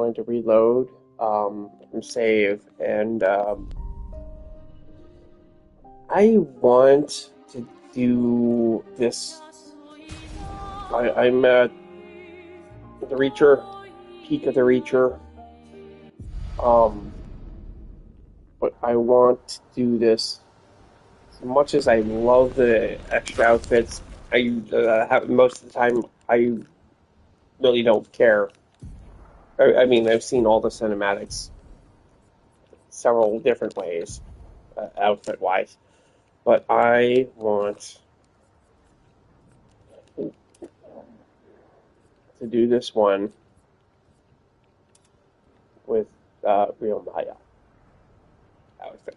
going to reload and save, and I want to do this. I'm at the Reacher, peak of the Reacher, um, but I want to do this as much as I love the extra outfits. I have most of the time. I really don't care. I mean, I've seen all the cinematics several different ways, outfit wise, but I want to do this one with Real Maya outfit.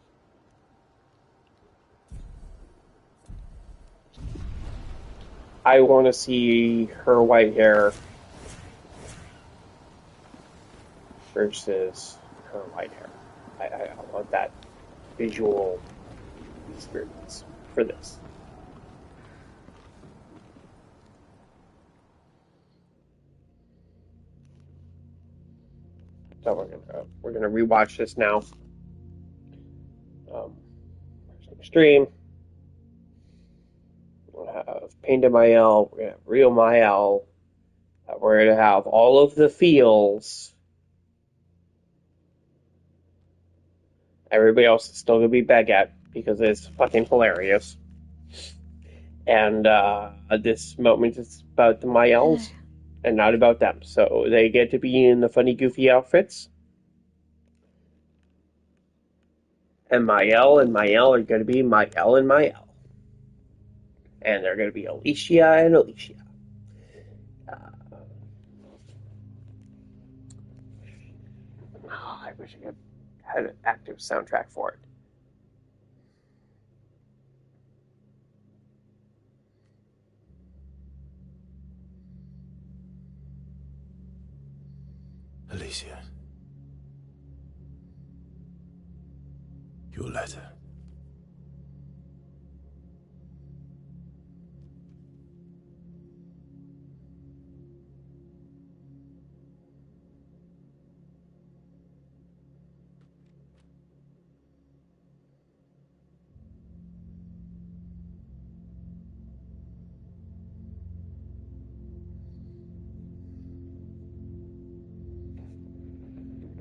I want to see her white hair versus her white hair. I want that visual experience for this. So we're gonna rewatch this now. Stream. We'll have Painted Mael. We're gonna have Real Mael. We're gonna have all of the feels. Everybody else is still gonna be Baguette because it's fucking hilarious. And this moment is about the Maels and not about them. So they get to be in the funny, goofy outfits. And Mael are going to be Mael and Mael. And they're going to be Alicia and Alicia. I wish I had an active soundtrack for it. Alicia. Your letter.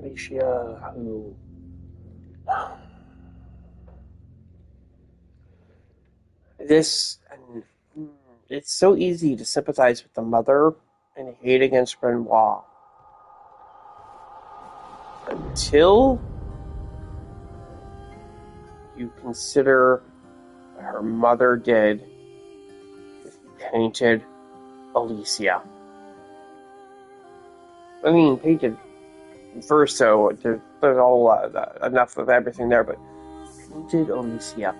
Alicia, who this and it's so easy to sympathize with the mother and hate against Renoir until you consider what her mother did with Painted Alicia. I mean, Painted Verso, there's all enough of everything there, but Painted Alicia.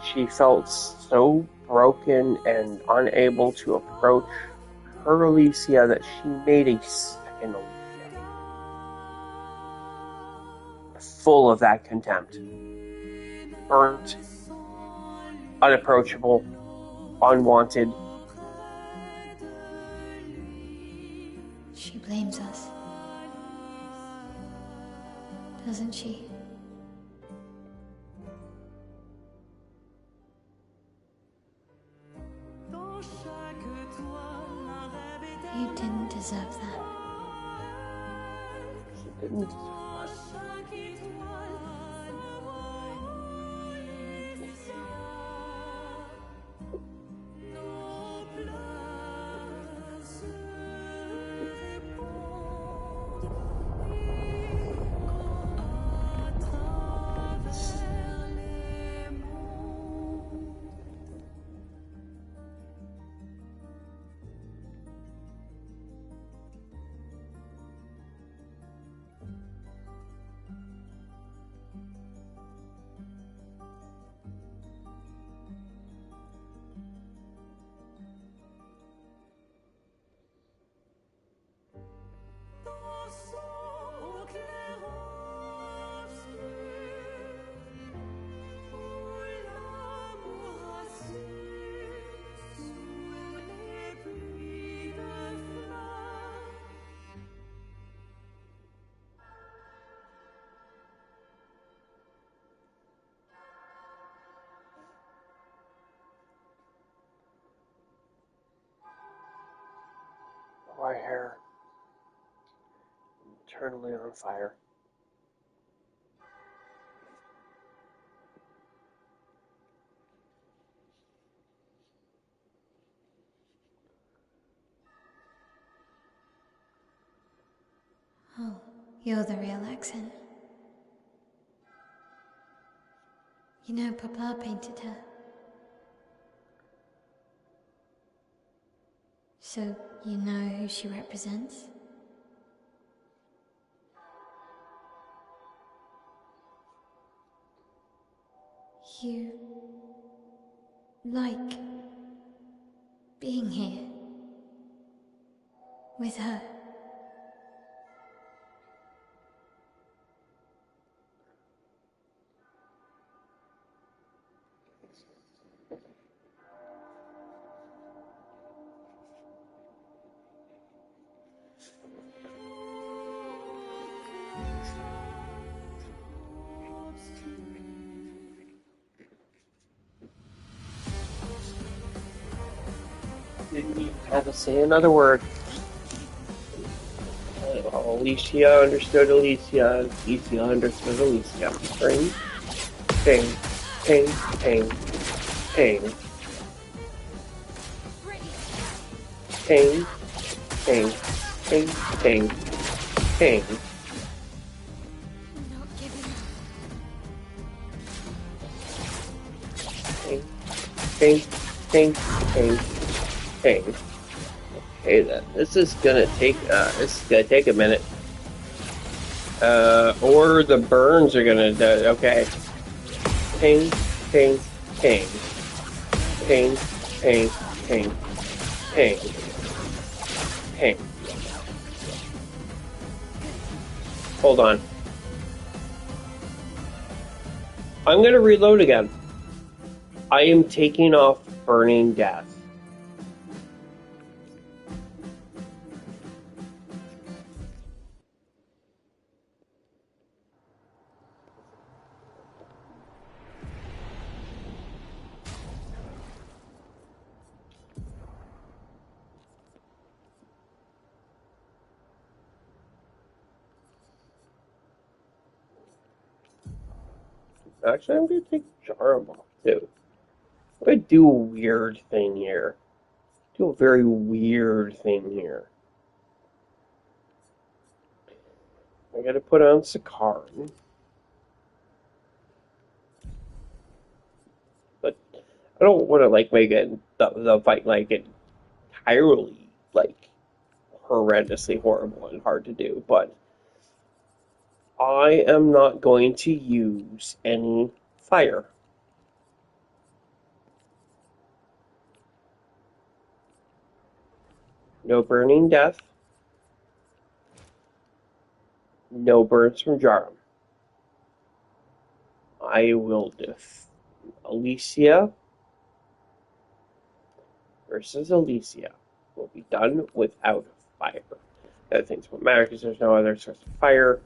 She felt so broken and unable to approach her Alicia that she made a second Alicia. Full of that contempt. Burnt, unapproachable, unwanted. She blames us, doesn't she? You didn't deserve that. She didn't. my hair. Eternally on fire. Oh, you're the real accent. You know, Papa painted her. So, you know who she represents? You like being here with her. Didn't even have to say another word. Alicia understood Alicia. Alicia understood Alicia. Ring, ping, ping, ping, ping, ping, ping, ping, ping, ping. I'm not giving up. Ping, ping, ping, ping, ping. Okay then, this is gonna take a minute. Or the burns are gonna do, okay. Ping, ping, ping, ping, ping, ping, ping, ping. Hold on. I'm gonna reload again. I am taking off Burning Death. Actually, I'm gonna take Charm off too. I'm gonna do a weird thing here. Do a very weird thing here. I gotta put on Sakaran. But I don't want to make it the fight entirely horrendously horrible and hard to do. But I am not going to use any fire. No burning death. No burns from Jarum. I will Alicia versus Alicia will be done without fire. That things won't matter because there's no other source of fire.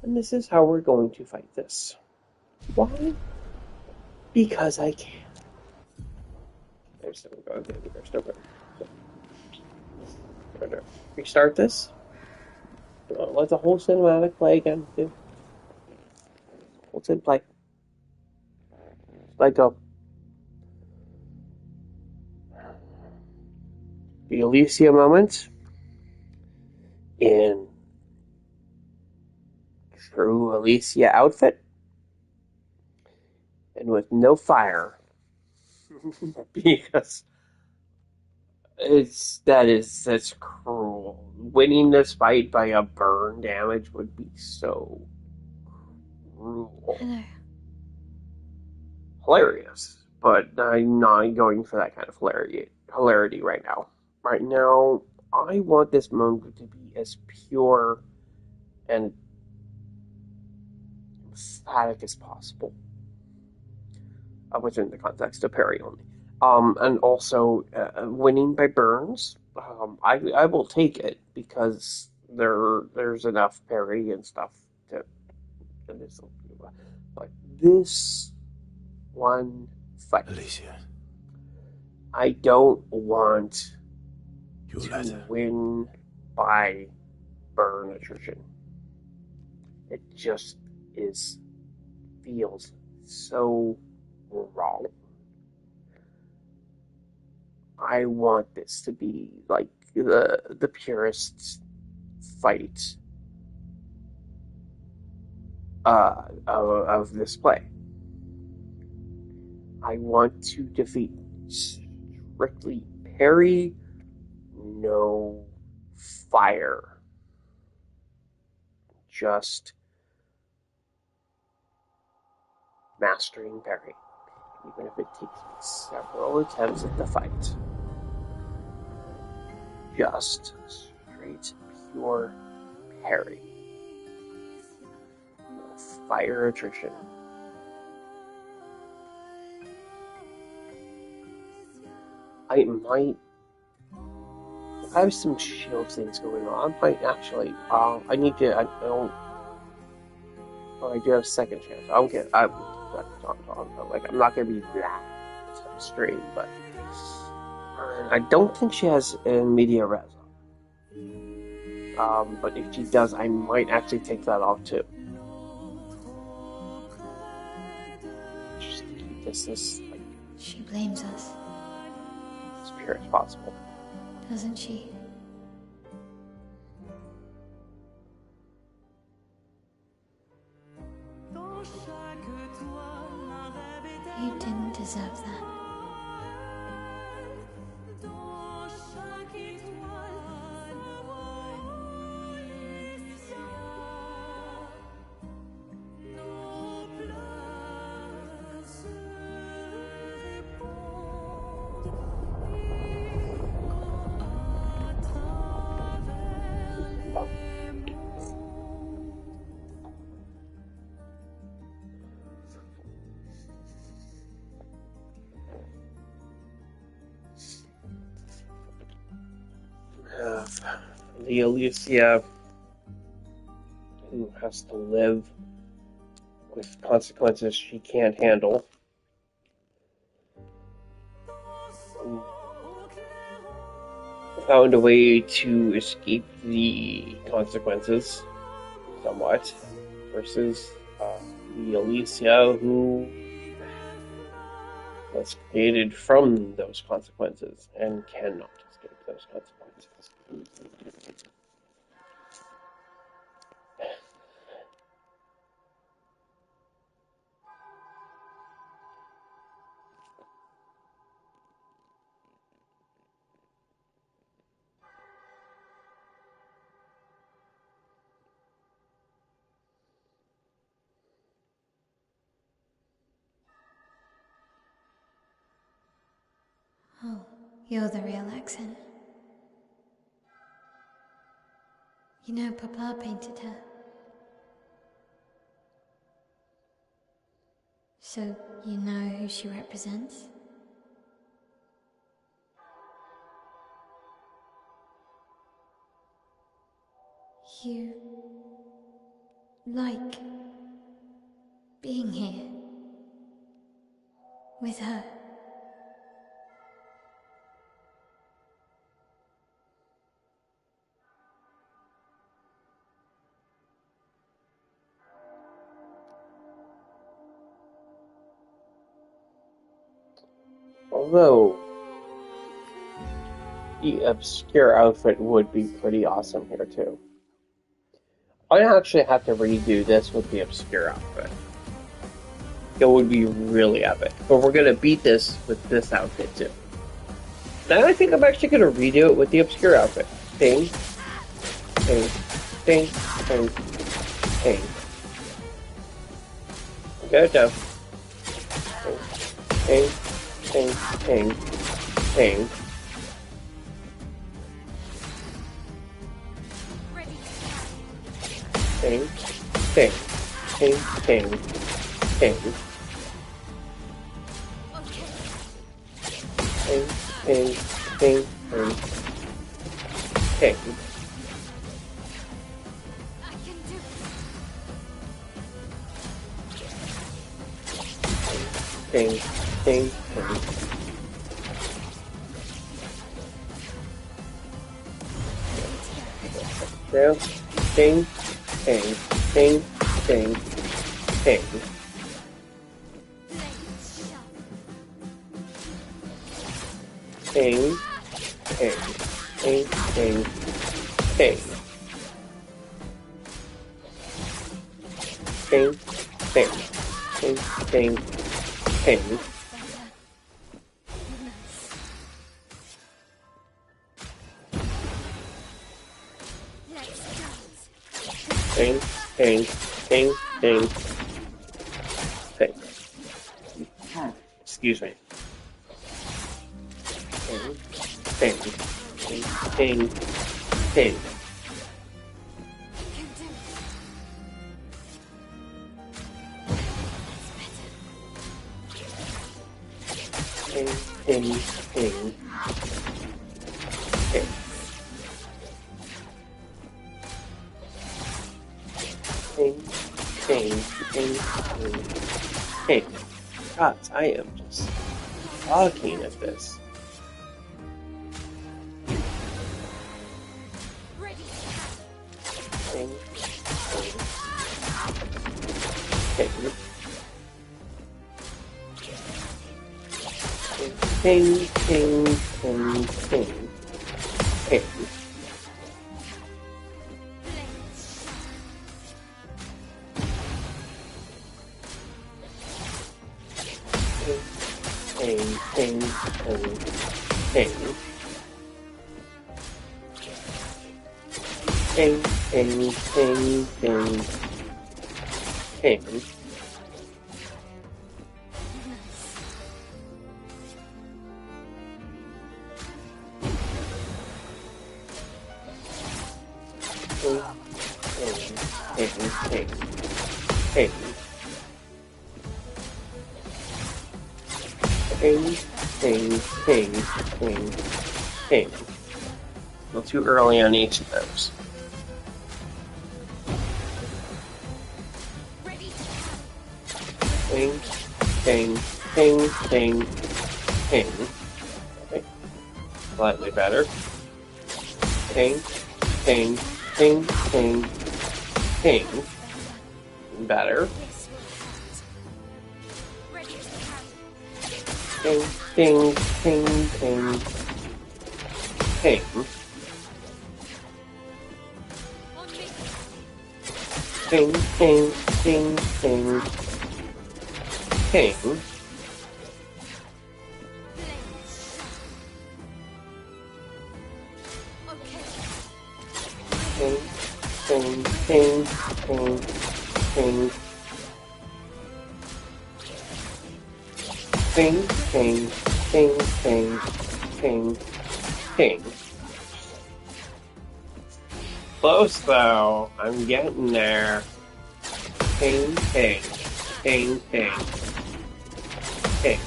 And this is how we're going to fight this. Why? Because I can. There's no going. There's no going. I'm gonna restart this. Let the whole cinematic play again, too. Whole scene play. Let go. The Alicia moment in true Alicia outfit and with no fire because that's cruel. Winning this fight by a burn damage would be so cruel. Hello. Hilarious, but I'm not going for that kind of hilarity right now. Right now, I want this moment to be as pure and emphatic as possible, within the context of parry only. And also, winning by burns, I will take it because there's enough parry and stuff to this. But this one fight, Alicia. I don't want to win by burn attrition. It just feels so wrong. I want this to be like the purest fight of this play. I want to defeat strictly parry, no fire. Just mastering parry, even if it takes me several attempts at the fight. Just straight, pure parry. No fire attrition. I might. I have some shield things going on. I might actually. I need to. I don't. Oh, I do have second chance. I'll get. I'm not gonna be that straight, but I don't think she has a media res. But if she does, I might actually take that off too. Just to keep this like. She blames us. As pure as possible. Doesn't she? You didn't deserve that. The Alicia who has to live with consequences she can't handle. Found a way to escape the consequences somewhat, versus the Alicia who was created from those consequences and cannot escape those consequences. Oh, you're the real accent. You know, Papa painted her. So, you know who she represents? You like being here with her. Although the obscure outfit would be pretty awesome here too. I actually have to redo this with the obscure outfit. It would be really epic. But we're gonna beat this with this outfit too. Now I think I'm actually gonna redo it with the obscure outfit. Ding, ding, ding, ding, ding. Go down. Ding, ding, ding, ding. Ding, ding, ding, ding, ding. Ding, ding, ding, ding, ding. Ding, ding, ding. Now, ping, ping, ping, ping, ping. Ping, ping, ping, ping, ping. Ping, ping, ping, ping, ping. Ping, ping, ping, ping, ping. Excuse me. Ping, ping, ping, ping, ping. Ping, ping, ping, ping. Ping, ping, ping, ping, ping. God, I am just talking at this. Ping, ping, ping, ping, ping, ping, ping, ping. Ping, ping, ping, ping. Ping, ping, ping, ping, ping. Ping, ping, ping, ping, ping, ping, ping, ping. A little too early on each of those. Ping, ping, ping, ping, ping. Okay. Slightly better. Ping, ping, ping, ping, ping. Better. Ping, ping, ping, ping, ping. Ping, ping, ping, ping, ping. Ping, ping, ping, ping, ping. Ping, ping, ping, ping, ping, ping. Close though. I'm getting there. Ping, ping, ping, ping, ping.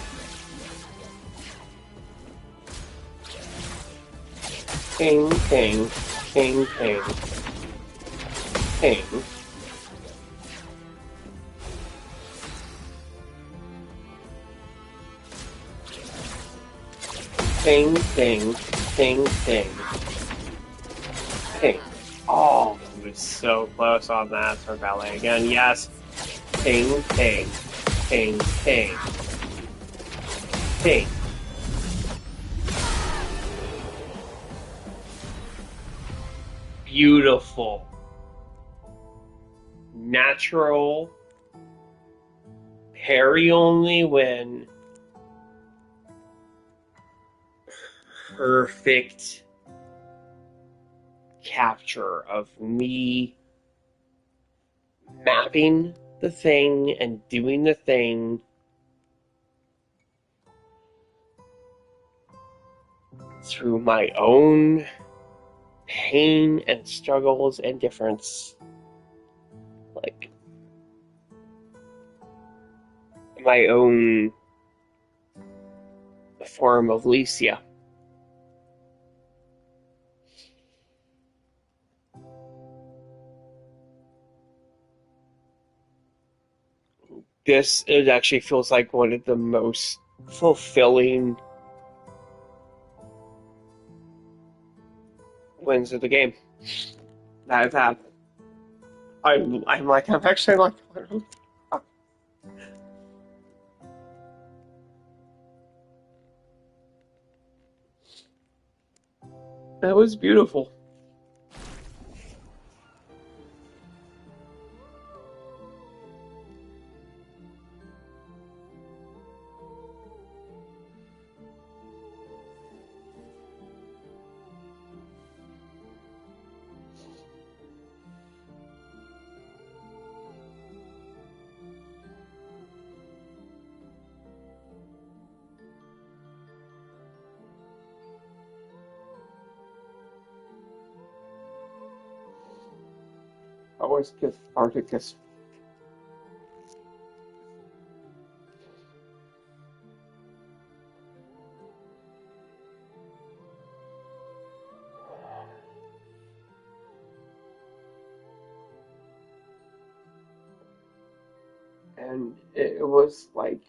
Ping, ping, ping, ping, ping. Ping, ping, ping, ping, ping. Oh, I was so close on that for ballet again. Yes. Ping, ping, ping, ping, ping. Beautiful. Natural. Parry only win. Perfect capture of me mapping the thing and doing the thing through my own pain and struggles and difference. Like, my own form of Lycia. It actually feels like one of the most fulfilling wins of the game. that I'm actually like, that was beautiful. Always catharticus. And it was like,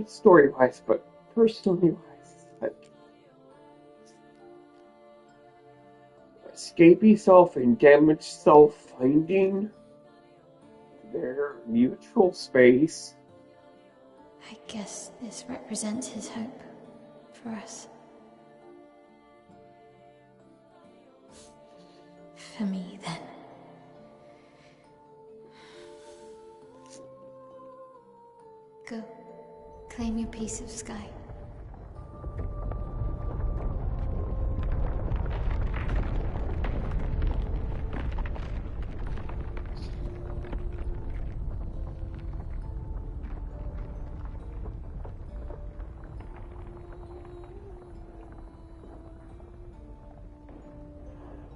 story wise, but personally wise, like escapee self and damaged self finding their mutual space. I guess this represents his hope for us. For me, then. Go. Claim your piece of sky.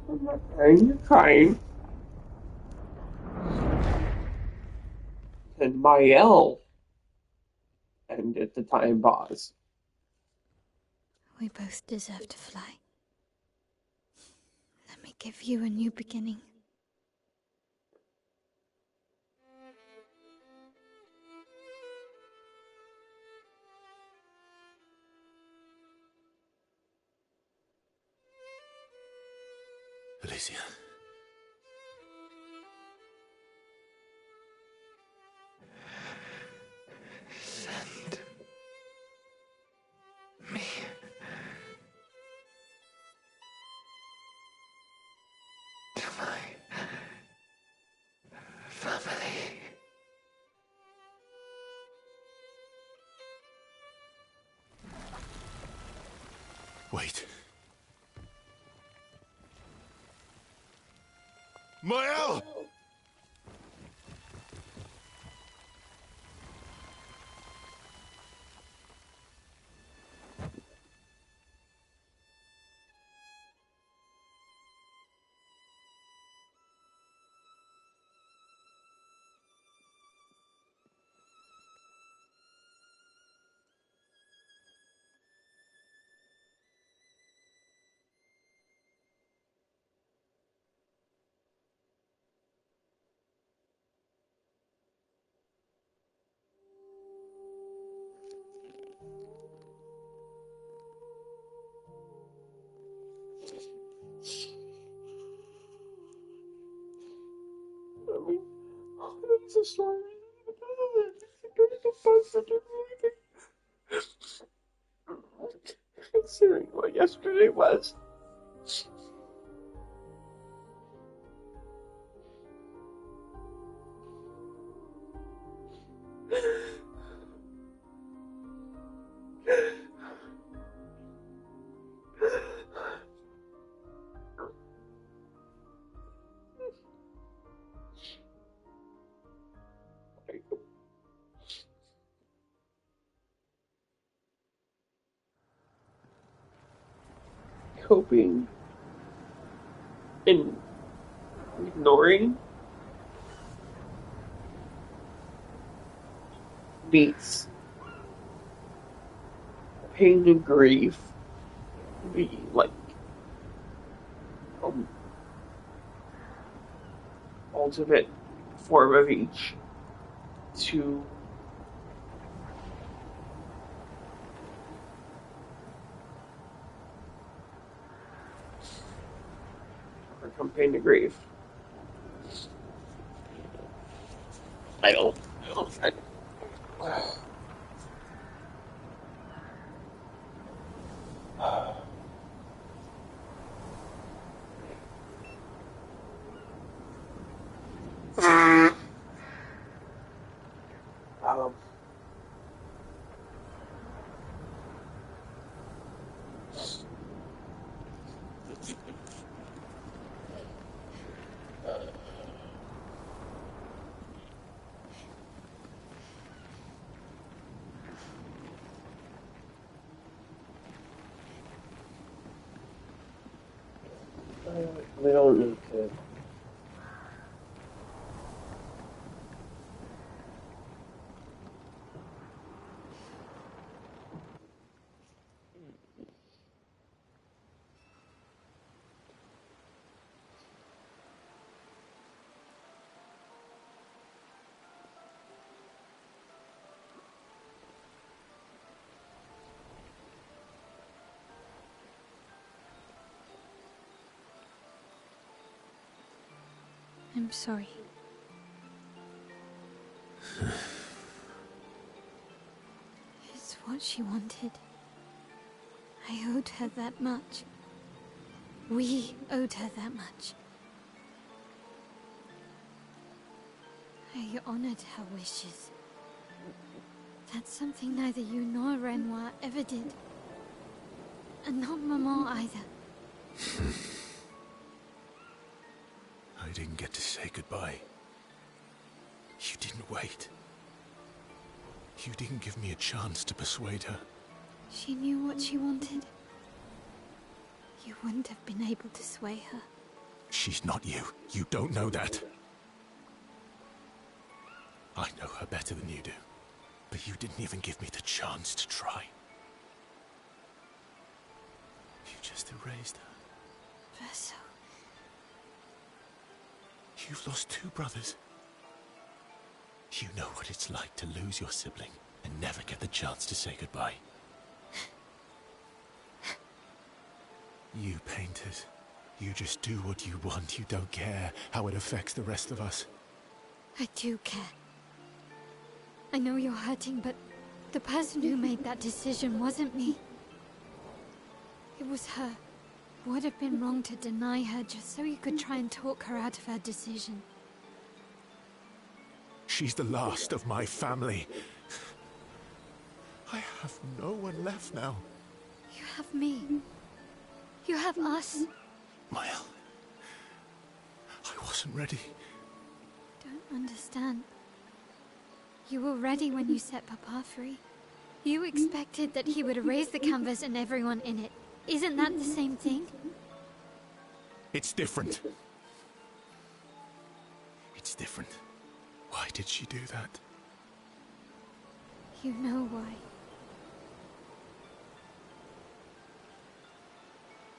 I'm not crying, you're crying. And Mael ended the time pause. We both deserve to fly. Let me give you a new beginning. Alicia. Send me to my family. Wait. Mael! I mean, it's a story. It's a positive considering what yesterday was. Coping and ignoring meets pain and grief, the like um, ultimate form of each, to overcome pain to grief. I don't. Um, we don't need to. I'm sorry. It's what she wanted. I owed her that much. We owed her that much. I honored her wishes. That's something neither you nor Renoir ever did. And not Maman either. I didn't get to say goodbye. You didn't wait. You didn't give me a chance to persuade her. She knew what she wanted. You wouldn't have been able to sway her. She's not you. You don't know that. I know her better than you do. But you didn't even give me the chance to try. You just erased her. Verso. You've lost 2 brothers. You know what it's like to lose your sibling and never get the chance to say goodbye. You painters, you just do what you want. You don't care how it affects the rest of us. I do care. I know you're hurting, but the person who made that decision wasn't me. It was her. It would have been wrong to deny her just so you could try and talk her out of her decision. She's the last of my family. I have no one left now. You have me. You have us. Mile, I wasn't ready. Don't understand. You were ready when you set Papa free. You expected that he would erase the canvas and everyone in it. Isn't that the same thing? It's different. It's different. Why did she do that? You know why.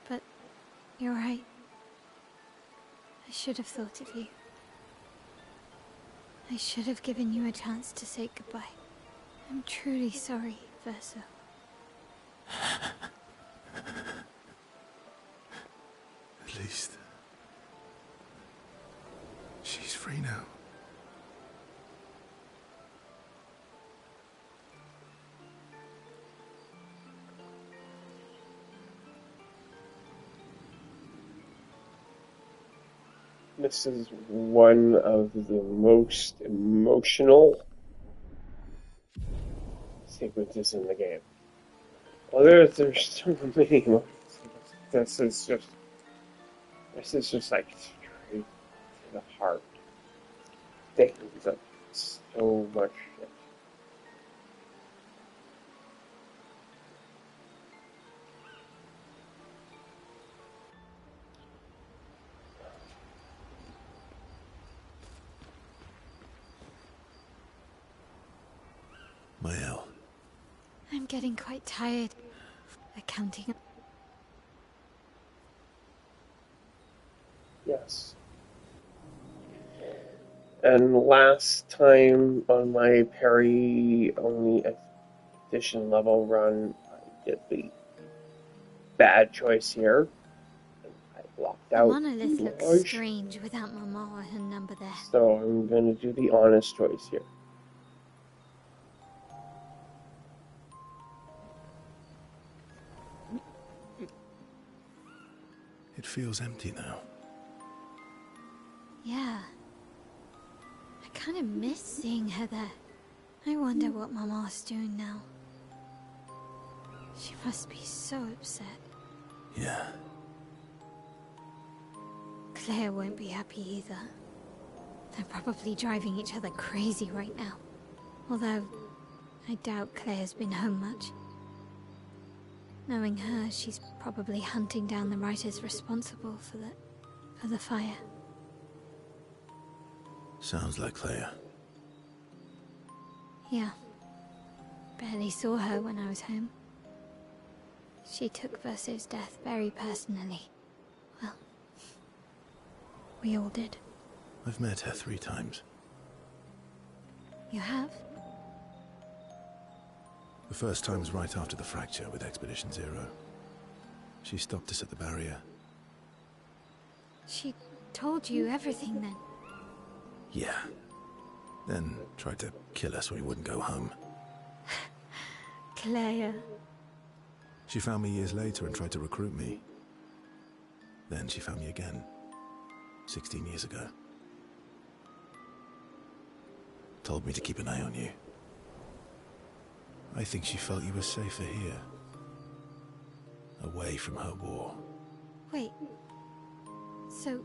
But you're right. I should have thought of you. I should have given you a chance to say goodbye. I'm truly sorry, Verso. At least she's free now. This is one of the most emotional sequences in the game. Well, there's so many emotions. This is just like straight to the heart. Things of so much shit. Mael. I'm getting quite tired. Accounting. Yes. And last time on my PARRY only edition level run, I did the bad choice here. I blocked The out monolith too looks large. strange without Mama or her number there. So I'm going to do the honest choice here. It feels empty now. Yeah. I kind of miss seeing her there. I wonder what Mama's doing now. She must be so upset. Yeah. Claire won't be happy either. They're probably driving each other crazy right now. Although, I doubt Claire's been home much. Knowing her, she's probably hunting down the writers responsible for the fire. Sounds like Claire. Yeah. Barely saw her when I was home. She took Verso's death very personally. Well, we all did. I've met her 3 times. You have? The first time was right after the fracture with Expedition Zero. She stopped us at the barrier. She told you everything then? Yeah. Then tried to kill us when we wouldn't go home. Claire. She found me years later and tried to recruit me. Then she found me again, 16 years ago. Told me to keep an eye on you. I think she felt you were safer here. Away from her war. Wait. So,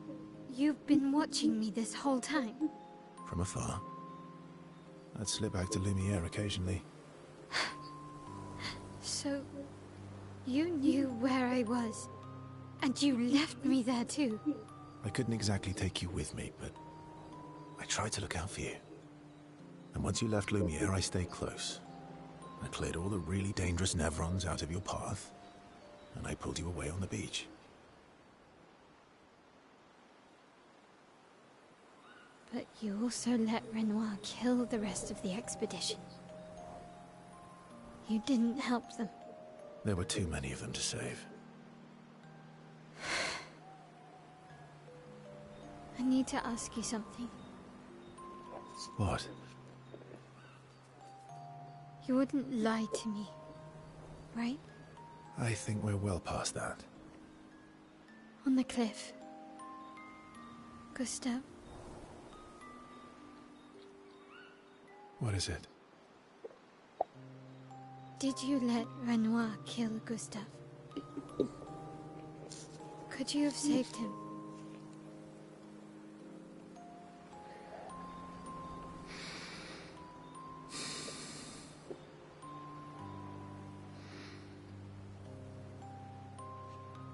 you've been watching me this whole time? From afar. I'd slip back to Lumiere occasionally. So, you knew where I was, and you left me there too? I couldn't exactly take you with me, but I tried to look out for you. And once you left Lumiere, I stayed close. I cleared all the really dangerous Nevrons out of your path, and I pulled you away on the beach. But you also let Renoir kill the rest of the expedition. You didn't help them. There were too many of them to save. I need to ask you something. What? You wouldn't lie to me, right? I think we're well past that. On the cliff. Gustav, What is it? did you let Renoir kill Gustav? Could you have saved him?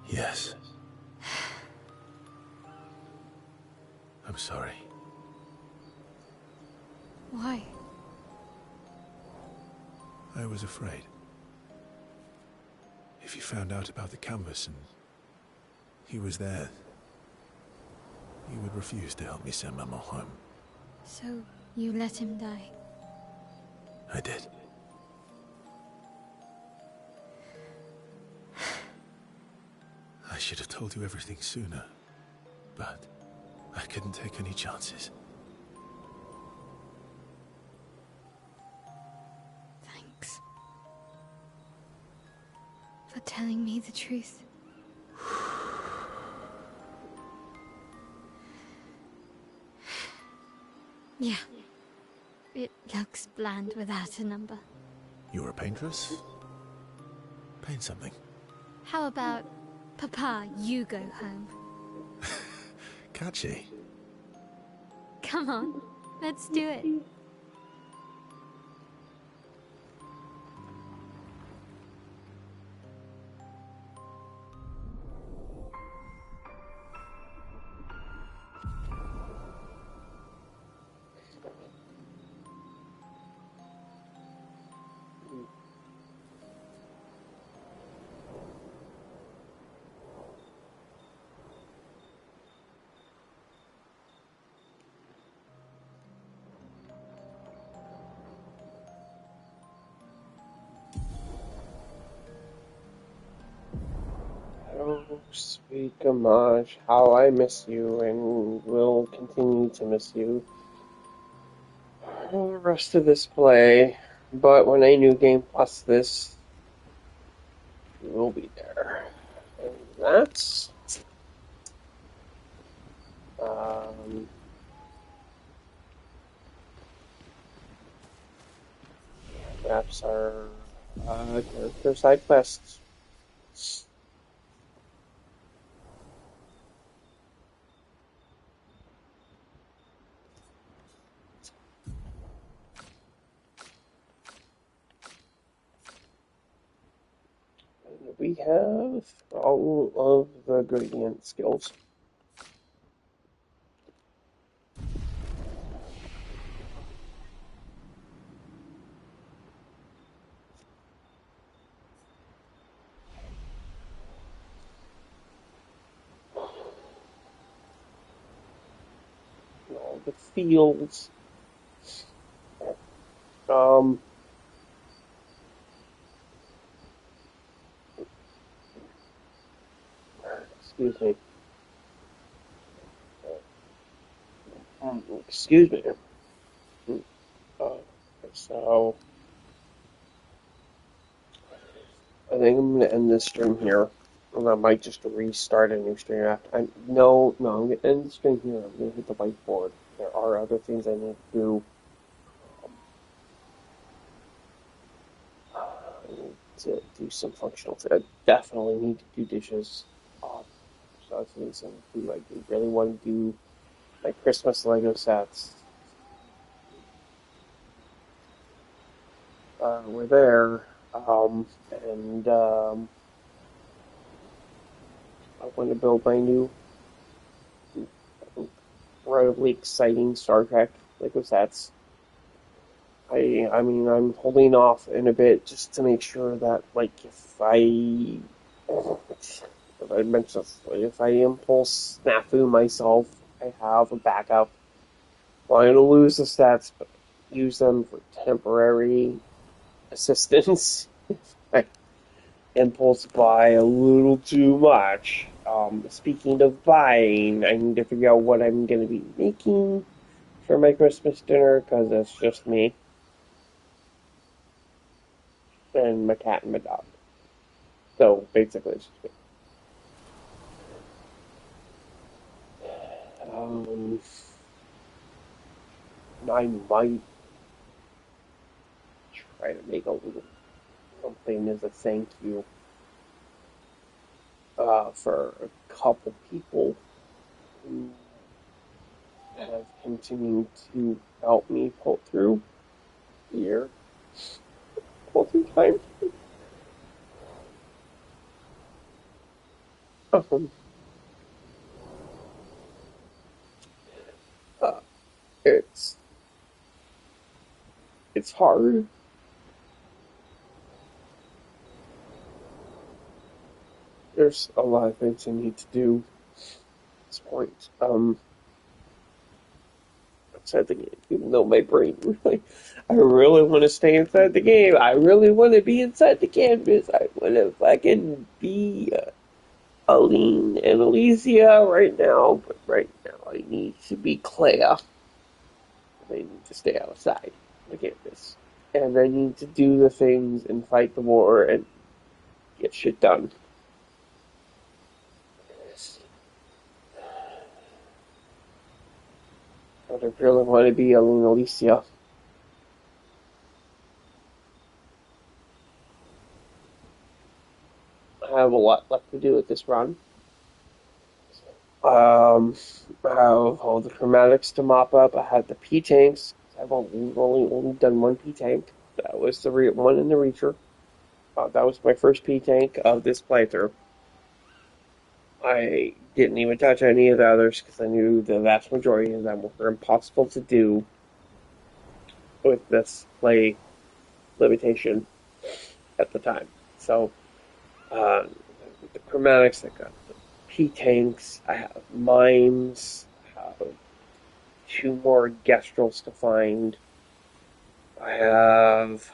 Yes. I'm sorry. Why? I was afraid. If you found out about the canvas and he was there, you would refuse to help me send Maman home. So, you let him die? I did. I should have told you everything sooner, but I couldn't take any chances. Thanks. For telling me the truth. Yeah. It looks bland without a number. You're a paintress? Paint something. How about, Papa, you go home? Catchy. Come on, let's do it. Oh, sweet Gamage, how I miss you and will continue to miss you for the rest of this play. But when a new game plus this, you will be there. And um, that's our character side quests. And we have all of the gradient skills. All the fields. Um, excuse me. Excuse me. So I think I'm gonna end this stream here. And I might just restart a new stream after. I'm gonna end the stream here. I'm gonna hit the whiteboard. There are other things I need to do. I need to do some functional things. I definitely need to do dishes. So that's the reason I do really want to do my Christmas Lego sets. We're there. And I want to build my new incredibly exciting Star Trek Lego sets. I mean, I'm holding off in a bit just to make sure that, like, I mentioned this, like, if I impulse snafu myself, I have a backup. Well, I'm going to lose the stats, but use them for temporary assistance. I impulse buy a little too much. Speaking of buying, I need to figure out what I'm going to be making for my Christmas dinner, because it's just me and my cat and my dog. So basically, it's just me. Um, I might try to make a little something as a thank you for a couple people who have continued to help me pull through the year, pull through time. Um, uh, it's hard. There's a lot of things I need to do at this point. Outside the game, even though my brain really, I really want to stay inside the game. I really want to be inside the canvas. I want to fucking be Aline and Alicia right now, but right now I need to be Clea. I need to stay outside the campus. And I need to do the things and fight the war and get shit done. But I really want to be Aline and Alicia. I have a lot left to do with this run. I have all the chromatics to mop up. I had the P tanks. I've only done one P tank. That was the one in the Reacher. That was my first P tank of this playthrough. I didn't even touch any of the others because I knew the vast majority of them were impossible to do with this play limitation at the time. So, the chromatics, I got the P tanks. I have mimes. I have two more Gestrels to find. I have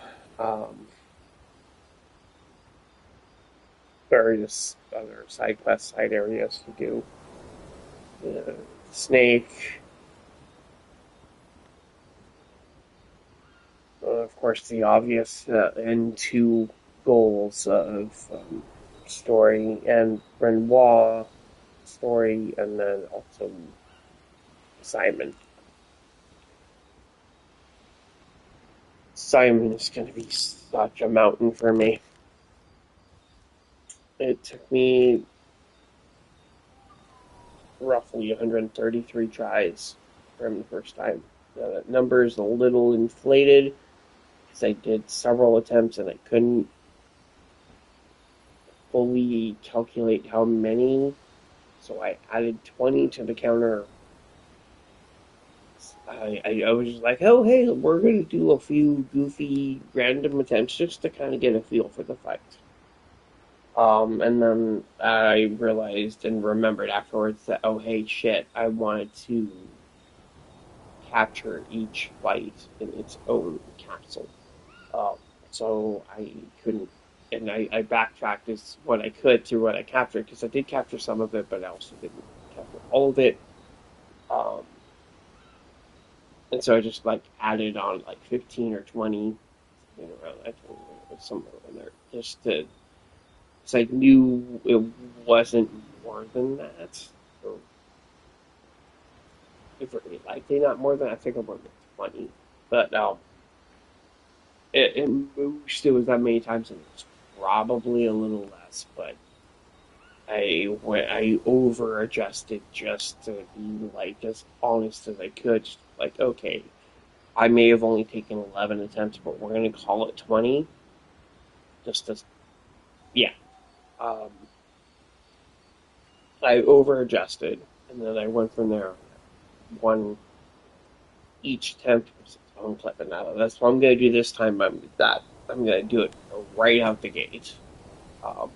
various other side quest side areas to do. Snake, of course, the obvious end two goals of story and Renoir story, and then also Simon. Simon is going to be such a mountain for me. It took me roughly 133 tries from the first time. Now, that number is a little inflated because I did several attempts and I couldn't fully calculate how many, so I added 20 to the counter. I was just like, oh, hey, we're going to do a few goofy, random attempts just to kind of get a feel for the fight. And then I realized and remembered afterwards that, oh, hey, shit, I wanted to capture each fight in its own capsule. Um, so I couldn't, and I backtracked as what I could through what I captured, because I did capture some of it, but I also didn't capture all of it. Um, and so I just like added on like 15 or 20, around, I don't know, somewhere in there, just to, because I knew it wasn't more than that. Or if really likely not more than, I think I'm more than 20. But it most it was that many times, and it was probably a little less, but I over adjusted just to be like as honest as I could. Just like, okay, I may have only taken 11 attempts, but we're gonna call it 20. Just as yeah. Um, I over adjusted, and then I went from there. One each attempt was its own clip, and now that's what I'm gonna do this time. I'm gonna do it right out the gate. Um,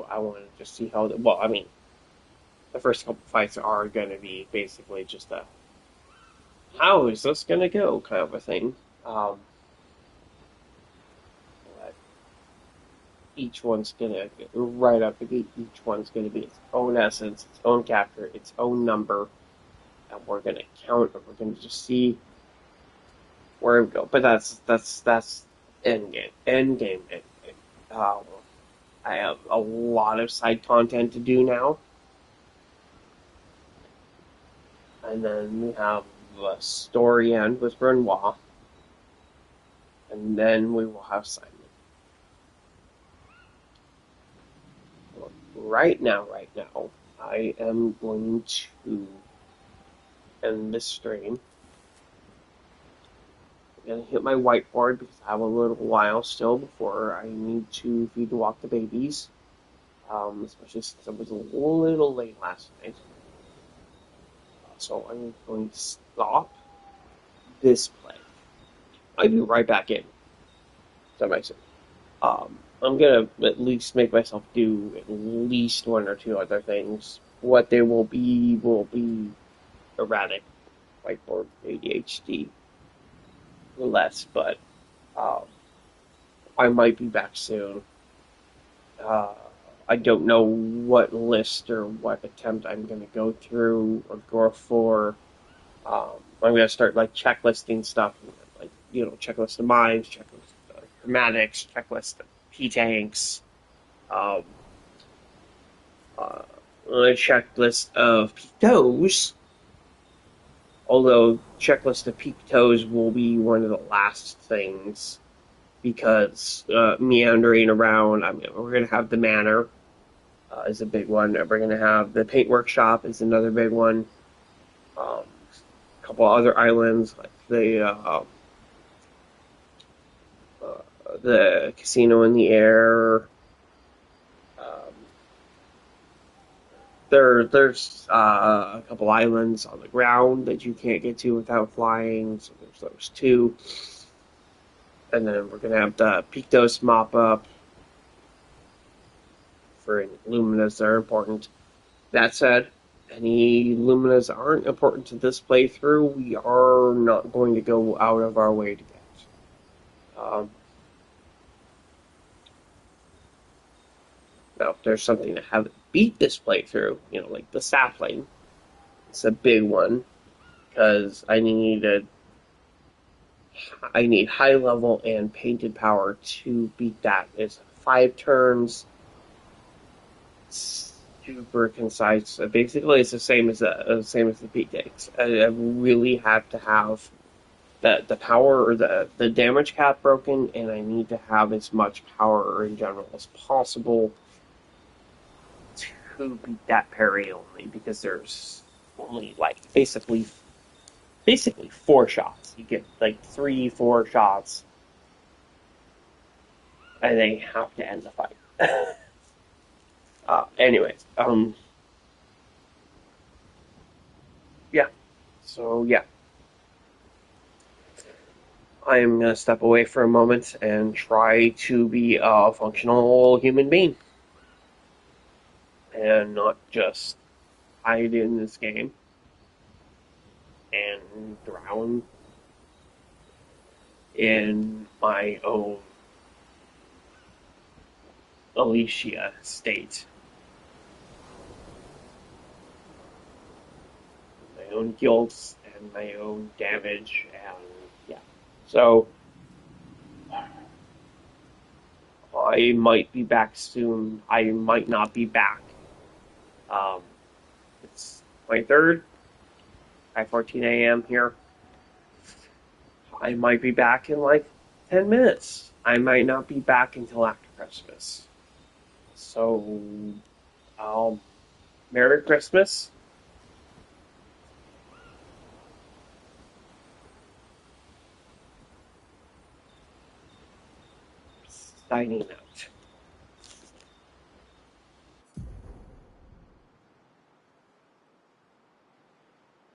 I want to just see how. Well, I mean, the first couple fights are going to be basically just a how is this going to go kind of a thing. Um, but each one's going to right up the gate. Each one's going to be its own essence, its own character, its own number, and we're going to count, and we're going to just see where we go. But that's end game, end game, end game. I have a lot of side content to do now. And then we have the story end with Renoir. And then we will have Simon. Right now, I am going to end this stream. I'm going to hit my whiteboard because I have a little while still before I need to feed and walk the babies. Especially since I was a little late last night. So I'm going to stop this play. I'll be right back in. Semi-soon. I'm gonna at least make myself do at least one or two other things. What they will be erratic, whiteboard ADHD, less, but um, I might be back soon. Uh, I don't know what list or what attempt I'm gonna go through or go for. I'm gonna start like checklisting stuff, like checklist of mines, checklist of chromatics, checklist of P tanks, um, a checklist of peak toes. Although checklist of peak toes will be one of the last things because meandering around. I mean, we're gonna have the manor is a big one. We're gonna have the paint workshop is another big one. A couple other islands like the casino in the air. There's a couple islands on the ground that you can't get to without flying, so there's those two. And then we're gonna have the Pictos mop up for any Luminas that are important. That said, any Luminas that aren't important to this playthrough, we are not going to go out of our way to get. Now, if there's something to have it beat this playthrough, like the sapling, it's a big one because I need high level and painted power to beat that. It's 5 turns, super concise. Basically, it's the same as the P takes. I really have to have the power or the damage cap broken, and I need to have as much power in general as possible to beat that parry only, because there's only like basically 4 shots. You get like 3, 4 shots, and they have to end the fight. Anyways, yeah. So yeah, I am gonna step away for a moment and try to be a functional human being, and not just hide in this game and drown in my own Alicia state, my own guilt and my own damage, and yeah. So I might be back soon. I might not be back. Um, it's 23rd, 5:14 a.m. here. I might be back in like 10 minutes. I might not be back until after Christmas. So, Merry Christmas. Signing out.